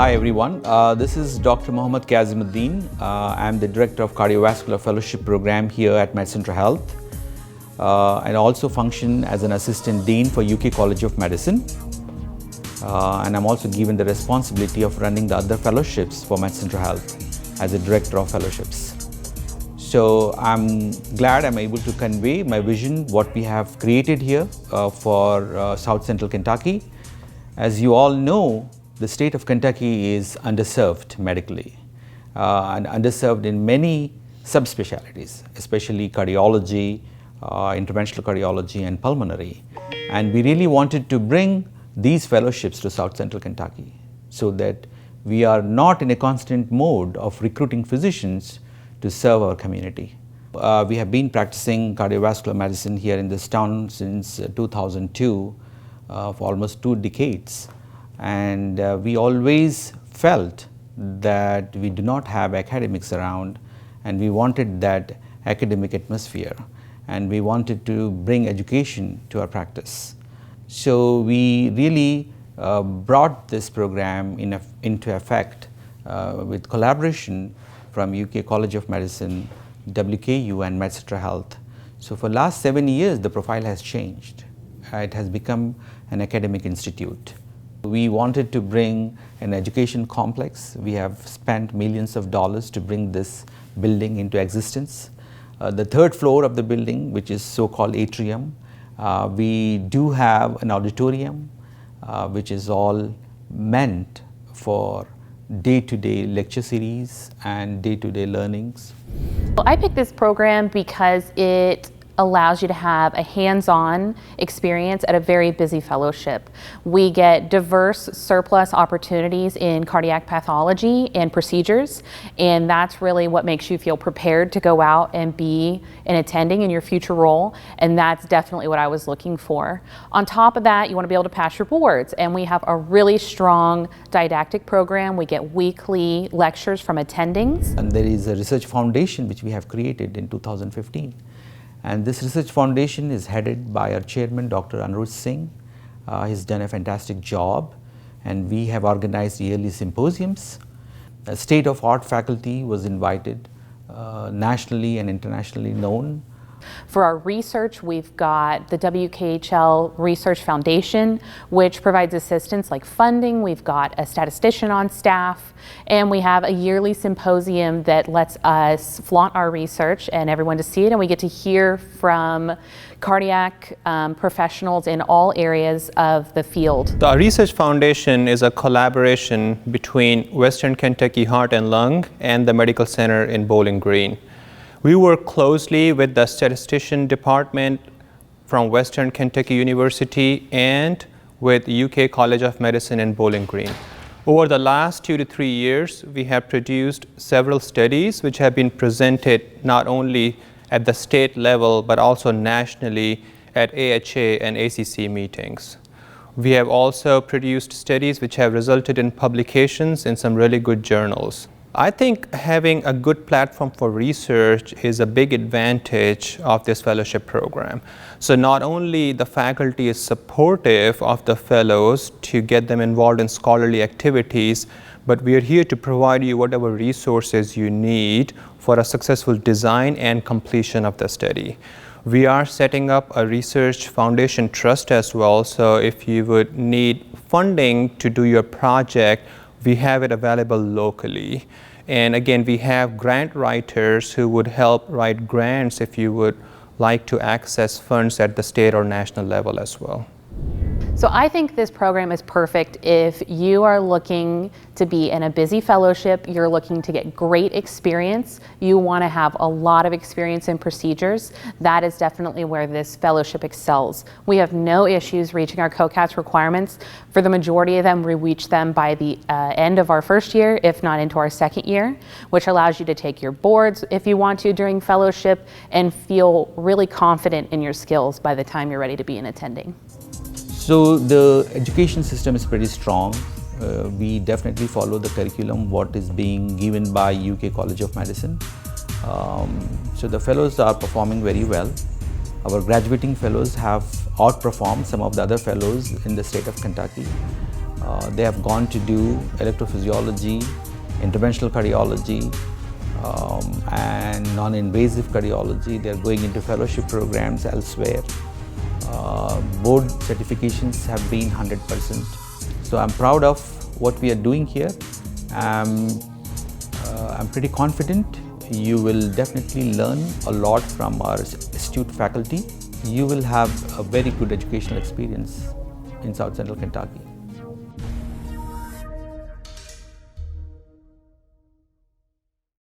Hi everyone, this is Dr. Mohammad Kazimuddin. I'm the Director of Cardiovascular Fellowship Program here at MedCentre Health and also function as an Assistant Dean for UK College of Medicine. And I'm also given the responsibility of running the other fellowships for MedCentre Health as a Director of Fellowships. So I'm glad I'm able to convey my vision, what we have created here for South Central Kentucky. As you all know, the state of Kentucky is underserved medically and underserved in many subspecialties, especially cardiology, interventional cardiology and pulmonary. And we really wanted to bring these fellowships to South Central Kentucky so that we are not in a constant mode of recruiting physicians to serve our community. We have been practicing cardiovascular medicine here in this town since 2002 for almost 2 decades. And we always felt that we do not have academics around, and we wanted that academic atmosphere, and we wanted to bring education to our practice. So we really brought this program into effect with collaboration from UK College of Medicine, WKU and MedCentre Health. So for the last 7 years, the profile has changed. It has become an academic institute. We wanted to bring an education complex. We have spent millions of dollars to bring this building into existence. The 3rd floor of the building, which is so-called atrium, we do have an auditorium, which is all meant for day-to-day lecture series and day-to-day learnings. Well, I picked this program because it allows you to have a hands-on experience at a very busy fellowship. We get diverse surplus opportunities in cardiac pathology and procedures, and that's really what makes you feel prepared to go out and be an attending in your future role, and that's definitely what I was looking for. On top of that, you want to be able to pass your boards, and we have a really strong didactic program. We get weekly lectures from attendings. And there is a research foundation which we have created in 2015. And this research foundation is headed by our chairman, Dr. Anirudh Singh. He's done a fantastic job, and we have organized yearly symposiums. A state-of-art faculty was invited, nationally and internationally known. For our research, we've got the WKHL Research Foundation, which provides assistance like funding. We've got a statistician on staff, and we have a yearly symposium that lets us flaunt our research and everyone to see it, and we get to hear from cardiac professionals in all areas of the field. The Research Foundation is a collaboration between Western Kentucky Heart and Lung and the Medical Center in Bowling Green. We work closely with the statistician department from Western Kentucky University and with UK College of Medicine in Bowling Green. Over the last 2 to 3 years, we have produced several studies which have been presented not only at the state level but also nationally at AHA and ACC meetings. We have also produced studies which have resulted in publications in some really good journals. I think having a good platform for research is a big advantage of this fellowship program. So not only the faculty is supportive of the fellows to get them involved in scholarly activities, but we are here to provide you whatever resources you need for a successful design and completion of the study. We are setting up a research foundation trust as well, so if you would need funding to do your project, we have it available locally. And again, we have grant writers who would help write grants if you would like to access funds at the state or national level as well. So I think this program is perfect if you are looking to be in a busy fellowship, you're looking to get great experience, you want to have a lot of experience in procedures. That is definitely where this fellowship excels. We have no issues reaching our COCATS requirements. For the majority of them, we reach them by the end of our 1st year, if not into our 2nd year, which allows you to take your boards if you want to during fellowship and feel really confident in your skills by the time you're ready to be an attending. So the education system is pretty strong. We definitely follow the curriculum, what is being given by UK College of Medicine. So the fellows are performing very well. Our graduating fellows have outperformed some of the other fellows in the state of Kentucky. They have gone to do electrophysiology, interventional cardiology, and non-invasive cardiology. They are going into fellowship programs elsewhere. Board certifications have been 100%. So I'm proud of what we are doing here. I'm pretty confident you will definitely learn a lot from our astute faculty. You will have a very good educational experience in South Central Kentucky.